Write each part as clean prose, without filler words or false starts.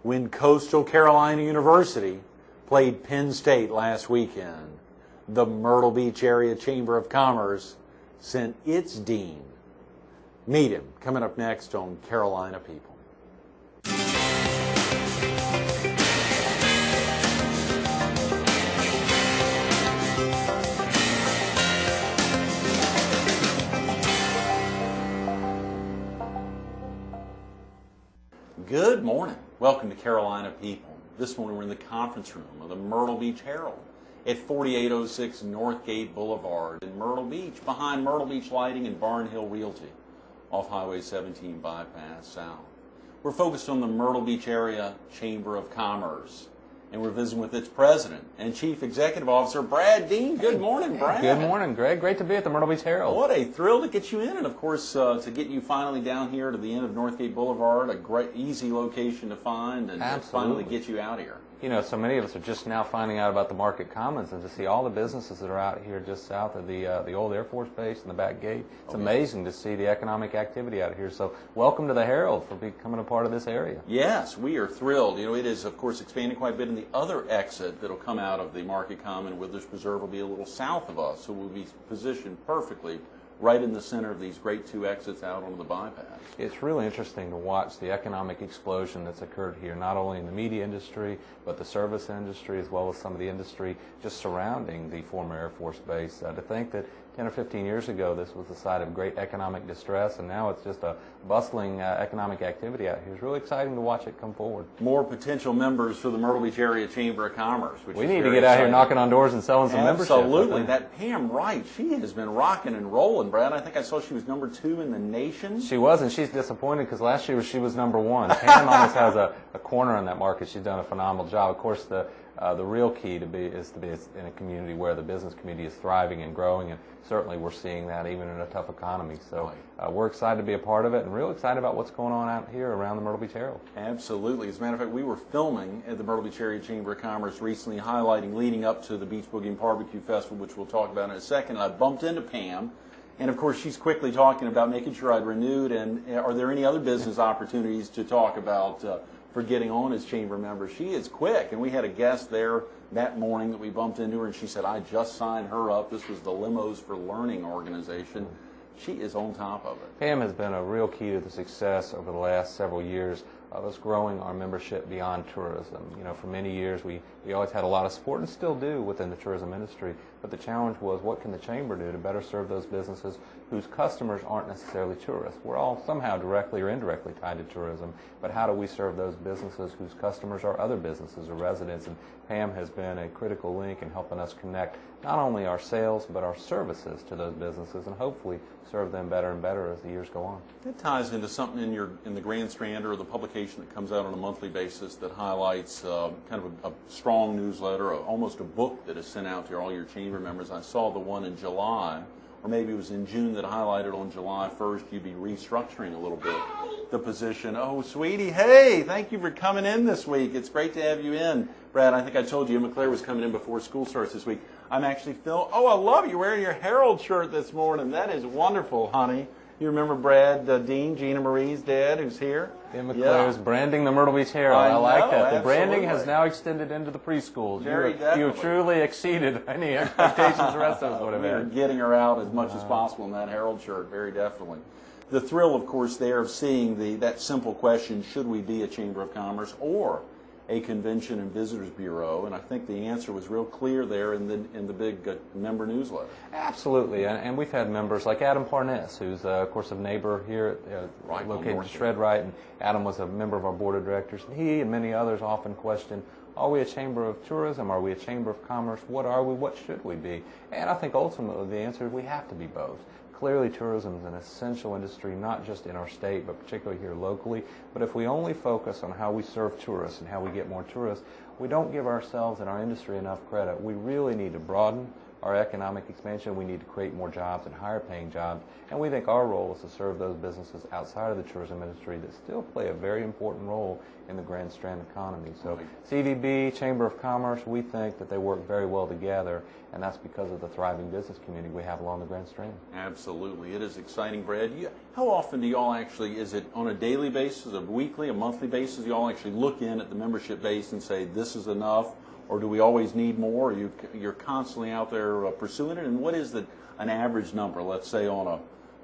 when Coastal Carolina University played Penn State last weekend, the Myrtle Beach Area Chamber of Commerce sent its dean. Meet him coming up next on Carolina People. Good morning. Welcome to Carolina People. This morning we're in the conference room of the Myrtle Beach Herald at 4806 Northgate Boulevard in Myrtle Beach, behind Myrtle Beach Lighting and Barnhill Realty, off Highway 17 Bypass South. We're focused on the Myrtle Beach Area Chamber of Commerce, and we're visiting with its president and chief executive officer, Brad Dean. Good morning, Brad. Good morning, Greg. Great to be at the Myrtle Beach Herald. What a thrill to get you in, and of course to get you finally down here to the end of Northgate Boulevard, a great, easy location to find, and to finally get you out here. You know, so many of us are just now finding out about the Market Commons, and to see all the businesses that are out here just south of the old Air Force Base and the back gate. It's amazing to see the economic activity out here. So welcome to the Herald for becoming a part of this area. Yes, we are thrilled. You know, it is, of course, expanding quite a bit, and the other exit that will come out of the Market Common, Withers Preserve, will be a little south of us, so we'll be positioned perfectly right in the center of these great two exits out onto the bypass. It's really interesting to watch the economic explosion that's occurred here, not only in the media industry, but the service industry, as well as some of the industry just surrounding the former Air Force Base. To think that 10 or 15 years ago this was the site of great economic distress, and now it's just a bustling economic activity out here. It's really exciting to watch it come forward. More potential members for the Myrtle Beach Area Chamber of Commerce. We need to get out here knocking on doors and selling some membership. Absolutely. That Pam Wright, she has been rocking and rolling, Brad. I think I saw she was number 2 in the nation. She was, and she's disappointed because last year she was number 1. Pam almost has a corner in that market. She's done a phenomenal job. Of course, the real key is to be in a community where the business community is thriving and growing, and certainly we're seeing that even in a tough economy. So we're excited to be a part of it, and real excited about what's going on out here around the Myrtle Beach Herald. Absolutely. As a matter of fact, we were filming at the Myrtle Beach Area Chamber of Commerce recently, highlighting leading up to the Beach Boogie and Barbecue Festival, which we'll talk about in a second. I bumped into Pam, and of course she's quickly talking about making sure I'd renewed, and are there any other business opportunities to talk about for getting on as chamber member. She is quick, and we had a guest there that morning that we bumped into her, and she said, I just signed her up. This was the Limos for Learning organization. She is on top of it. Pam has been a real key to the success over the last several years of us growing our membership beyond tourism. You know, for many years we always had a lot of support, and still do, within the tourism industry, but the challenge was, what can the chamber do to better serve those businesses whose customers aren't necessarily tourists? We're all somehow directly or indirectly tied to tourism, but how do we serve those businesses whose customers are other businesses or residents? And Pam has been a critical link in helping us connect not only our sales but our services to those businesses, and hopefully serve them better and better as the years go on. It ties into something in the Grand Strander, or the publication that comes out on a monthly basis that highlights kind of a strong newsletter, almost a book that is sent out to all your chamber members. I saw the one in July, or maybe it was in June, that highlighted on July 1st you'd be restructuring a little bit the position. Oh, sweetie, hey, thank you for coming in this week. It's great to have you in. Brad, I think I told you McClare was coming in before school starts this week. I'm actually Phil. Oh, I love you wearing your Herald shirt this morning. That is wonderful, honey. You remember Brad Dean, Gina Marie's dad, who's here? Tim McClare's branding the Myrtle Beach Herald. I like that. The branding has now extended into the preschools. You have truly exceeded any expectations the rest of us would have had. We're getting her out as much as possible in that Herald shirt, very definitely. The thrill, of course, there of seeing that simple question, should we be a Chamber of Commerce or a Convention and Visitors Bureau? And I think the answer was real clear there in the big member newsletter. Absolutely, and we've had members like Adam Parness, who's of course a neighbor here, located in Shred-Right, and Adam was a member of our board of directors. And he and many others often question, are we a chamber of tourism? Are we a chamber of commerce? What are we? What should we be? And I think ultimately the answer is we have to be both. Clearly, tourism is an essential industry, not just in our state, but particularly here locally. But if we only focus on how we serve tourists and how we get more tourists, we don't give ourselves and our industry enough credit. We really need to broaden our economic expansion, we need to create more jobs and higher paying jobs. And we think our role is to serve those businesses outside of the tourism industry that still play a very important role in the Grand Strand economy. So CVB, Chamber of Commerce, we think that they work very well together, and that's because of the thriving business community we have along the Grand Strand. Absolutely. It is exciting, Brad. How often do you all actually, is it on a daily basis, a weekly, a monthly basis, you all actually look in at the membership base and say, this is enough, or do we always need more? You're constantly out there pursuing it, and what is an average number, let's say on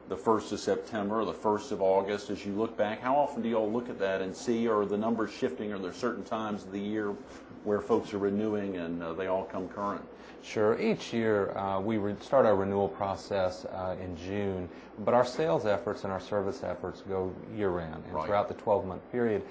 the 1st of September or the 1st of August, as you look back, how often do you all look at that and see, are the numbers shifting, or are there certain times of the year where folks are renewing and they all come current? Sure. Each year we start our renewal process in June, but our sales efforts and our service efforts go year-round. And throughout the 12-month period,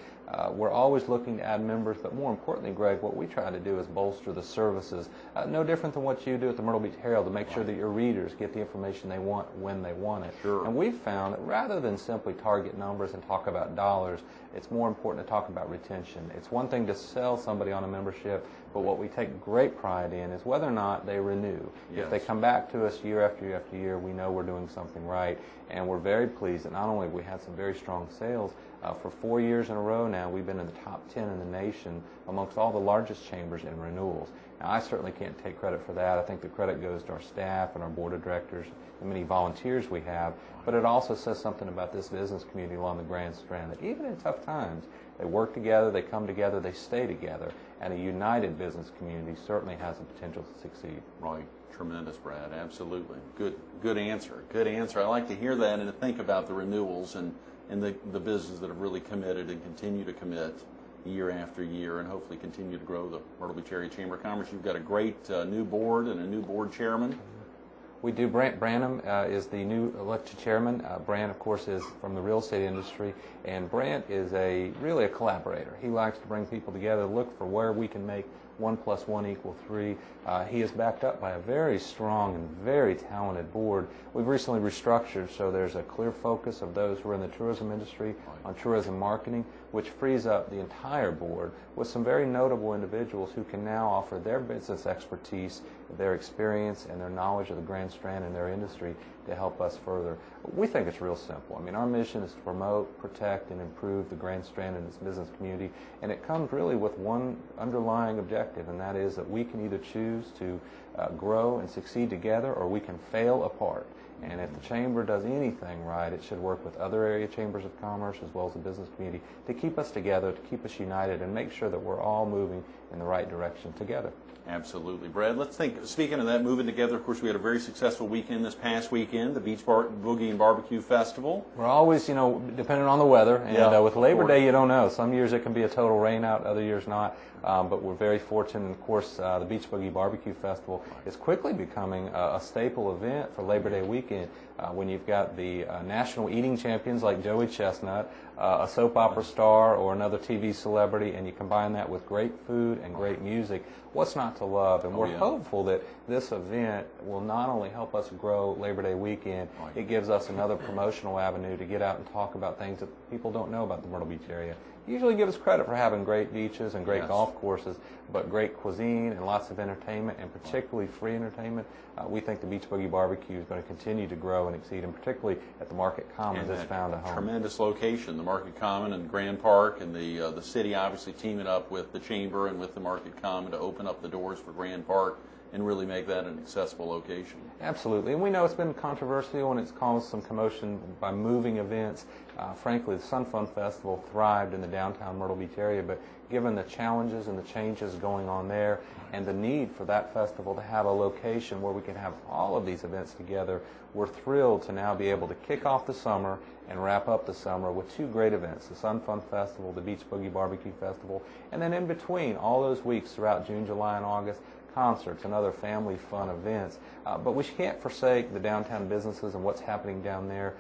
we're always looking to add members, but more importantly, Greg, what we try to do is bolster the services, no different than what you do at the Myrtle Beach Herald, to make sure that your readers get the information they want when they want it. Sure. And we've found that rather than simply target numbers and talk about dollars, it's more important to talk about retention. It's one thing to sell somebody on a membership, but what we take great pride in is whether or not they renew. Yes. If they come back to us year after year after year, we know we're doing something right, and we're very pleased that not only have we had some very strong sales, for 4 years in a row now, we've been in the top 10 in the nation amongst all the largest chambers in renewals. Now, I certainly can't take credit for that. I think the credit goes to our staff and our board of directors and many volunteers we have, but it also says something about this business community along the Grand Strand, that even in tough times, they work together, they come together, they stay together, and a united business community certainly has the potential to succeed. Right. Tremendous, Brad. Absolutely. Good answer. Good answer. I like to hear that and to think about the renewals and the businesses that have really committed and continue to commit year after year, and hopefully continue to grow the Myrtle Beach Area Chamber of Commerce. You've got a great new board and a new board chairman. We do. Brant Branham is the new elected chairman. Brant, of course, is from the real estate industry, and Brant is really a collaborator. He likes to bring people together, look for where we can make 1 + 1 = 3. He is backed up by a very strong and very talented board. We've recently restructured, so there's a clear focus of those who are in the tourism industry on tourism marketing, which frees up the entire board with some very notable individuals who can now offer their business expertise, their experience, and their knowledge of the Grand Strand and their industry to help us further. We think it's real simple. I mean, our mission is to promote, protect, and improve the Grand Strand and its business community, and it comes really with one underlying objective, and that is that we can either choose to grow and succeed together, or we can fail apart. And if the chamber does anything right, it should work with other area chambers of commerce as well as the business community to keep us together, to keep us united, and make sure that we're all moving in the right direction together. Absolutely. Brad, let's think, speaking of that, moving together, of course, we had a very successful weekend this past weekend, the Beach Boogie and Barbecue Festival. We're always, depending on the weather, and with Labor Day, you don't know. Some years it can be a total rain out, other years not, but we're very fortunate. And of course, the Beach Boogie Barbecue Festival is quickly becoming a staple event for Labor Day weekend, when you've got the national eating champions like Joey Chestnut, a soap opera star, or another TV celebrity, and you combine that with great food and great music. What's not to love? And we're hopeful that this event will not only help us grow Labor Day weekend, it gives us another promotional avenue to get out and talk about things that people don't know about the Myrtle Beach area. Usually give us credit for having great beaches and great golf courses, but great cuisine and lots of entertainment, and particularly free entertainment. We think the Beach Boogie Barbecue is going to continue to grow and exceed, and particularly at the Market Commons, it's found a home. Tremendous location, the Market Common and Grand Park, and the city obviously teaming up with the Chamber and with the Market Common to open up the doors for Grand Park and really make that an accessible location. Absolutely, and we know it's been controversial and it's caused some commotion by moving events. Frankly, the Sun Fun Festival thrived in the downtown Myrtle Beach area, but given the challenges and the changes going on there and the need for that festival to have a location where we can have all of these events together, we're thrilled to now be able to kick off the summer and wrap up the summer with 2 great events, the Sun Fun Festival, the Beach Boogie Barbecue Festival, and then in between all those weeks throughout June, July, and August, concerts and other family fun events. But we can't forsake the downtown businesses and what's happening down there.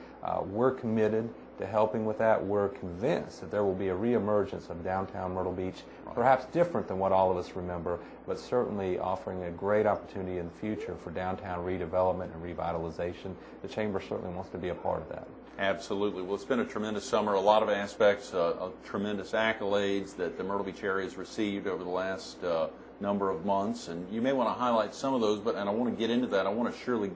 We're committed to helping with that. We're convinced that there will be a reemergence of downtown Myrtle Beach, perhaps different than what all of us remember, but certainly offering a great opportunity in the future for downtown redevelopment and revitalization. The Chamber certainly wants to be a part of that. Absolutely. Well, it's been a tremendous summer, a lot of aspects, tremendous accolades that the Myrtle Beach area has received over the last number of months, and you may want to highlight some of those, and I want to get into that. I want to surely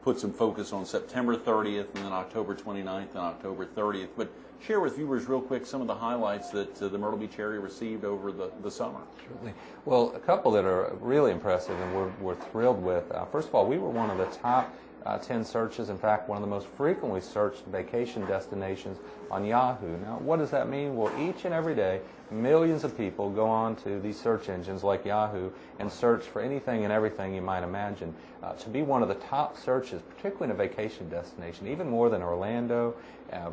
put some focus on September 30th and then October 29th and October 30th, but share with viewers real quick some of the highlights that the Myrtle Beach area received over the summer. Certainly. Well, a couple that are really impressive and we're thrilled with. First of all, we were one of the top 10 searches, in fact, one of the most frequently searched vacation destinations on Yahoo. Now, what does that mean? Well, each and every day, millions of people go on to these search engines like Yahoo and search for anything and everything you might imagine. To be one of the top searches, particularly in a vacation destination, even more than Orlando,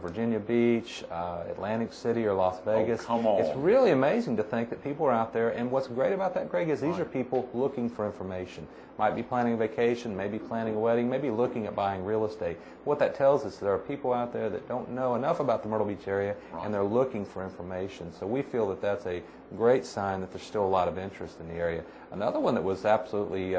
Virginia Beach, Atlantic City, or Las Vegas. Oh, come on. It's really amazing to think that people are out there, and what's great about that, Greg, is these are people looking for information. Might be planning a vacation, maybe planning a wedding, maybe looking at buying real estate. What that tells us is there are people out there that don't know enough about the Myrtle Beach area, and they're looking for information. So we feel that that's a great sign that there's still a lot of interest in the area. Another one that was absolutely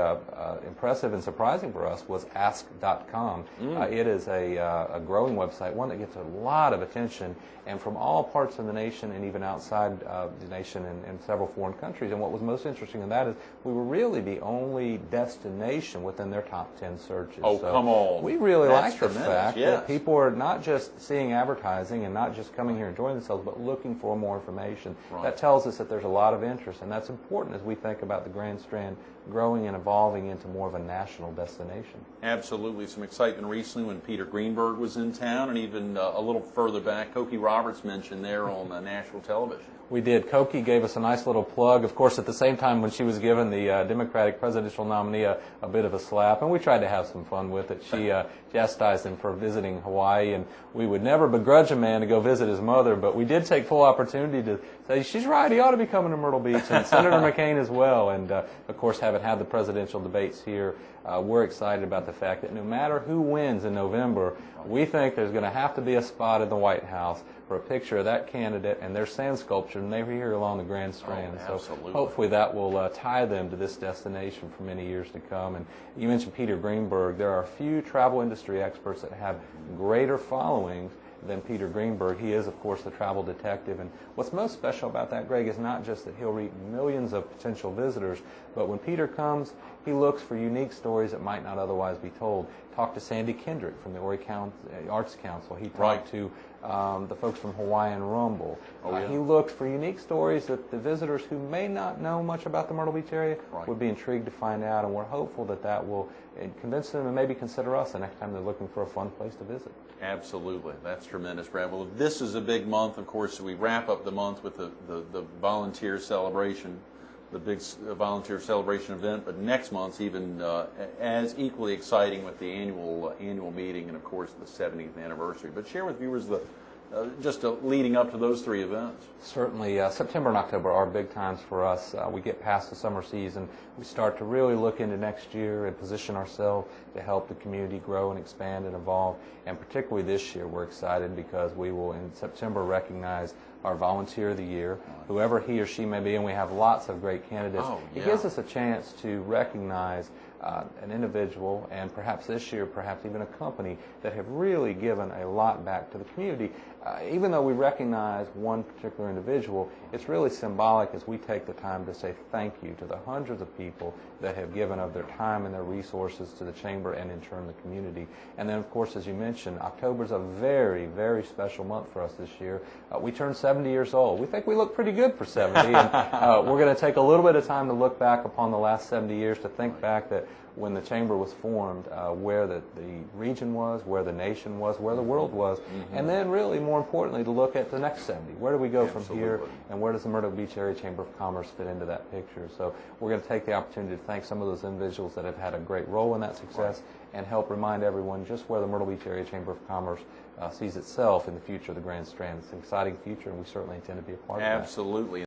impressive and surprising for us was Ask.com. It is a growing website, one that gets a lot of attention, and from all parts of the nation and even outside the nation in several foreign countries. And what was most interesting in that is we were really the only destination within their top 10 searches. Oh, so come on. we really like the tremendous. fact Yes. that people are not just seeing advertising and not just coming here enjoying themselves, but looking for more information. Right. That tells us that there's a lot of interest, and that's important as we think about the Grand Strand growing and evolving into more of a national destination. Absolutely. Some excitement recently when Peter Greenberg was in town, and even a little further back, Cokie Roberts mentioned there on national television. We did. Cokie gave us a nice little plug. Of course, at the same time when she was giving the Democratic presidential nominee a bit of a slap, and we tried to have some fun with it. She chastised him for visiting Hawaii, and we would never begrudge a man to go visit his mother, but we did take full opportunity to say, she's right, he ought to be coming to Myrtle Beach, and Senator McCain as well. And, of course, having had the presidential debates here, we're excited about the fact that no matter who wins in November, we think there's going to have to be a spot in the White House for a picture of that candidate and their sand sculpture, and they're here along the Grand Strand. Oh, so hopefully that will tie them to this destination for many years to come. And you mentioned Peter Greenberg. There are a few travel industry experts that have greater followings than Peter Greenberg. He is, of course, the travel detective. And what's most special about that, Greg, is not just that he'll reach millions of potential visitors, but when Peter comes, he looks for unique stories that might not otherwise be told. Talked to Sandy Kendrick from the Horry Arts Council. He talked to the folks from Hawaiian Rumble. He looked for unique stories that the visitors who may not know much about the Myrtle Beach area would be intrigued to find out, and we're hopeful that that will convince them and maybe consider us the next time they're looking for a fun place to visit. Absolutely. That's tremendous, Brad. Well, this is a big month. Of course, we wrap up the month with the volunteer celebration, the big volunteer celebration event, but next month's even as equally exciting with the annual meeting and, of course, the 70th anniversary. But share with viewers just leading up to those three events. Certainly. September and October are big times for us. We get past the summer season. We start to really look into next year and position ourselves to help the community grow and expand and evolve. And particularly this year, we're excited because we will in September recognize our Volunteer of the Year, whoever he or she may be, and we have lots of great candidates. It gives us a chance to recognize an individual, and perhaps this year, perhaps even a company, that have really given a lot back to the community. Even though we recognize one particular individual, it's really symbolic as we take the time to say thank you to the hundreds of people that have given of their time and their resources to the Chamber and in turn the community. And then, of course, as you mentioned, October's a very, very special month for us this year. We turned 70 years old. We think we look pretty good for 70, and we're going to take a little bit of time to look back upon the last 70 years to think back that when the Chamber was formed, where the region was, where the nation was, where the world was, and then really more importantly to look at the next 70. Where do we go from here, and where does the Myrtle Beach Area Chamber of Commerce fit into that picture? So we're going to take the opportunity to thank some of those individuals that have had a great role in that success and help remind everyone just where the Myrtle Beach Area Chamber of Commerce sees itself in the future of the Grand Strand. It's an exciting future, and we certainly intend to be a part of that. Absolutely.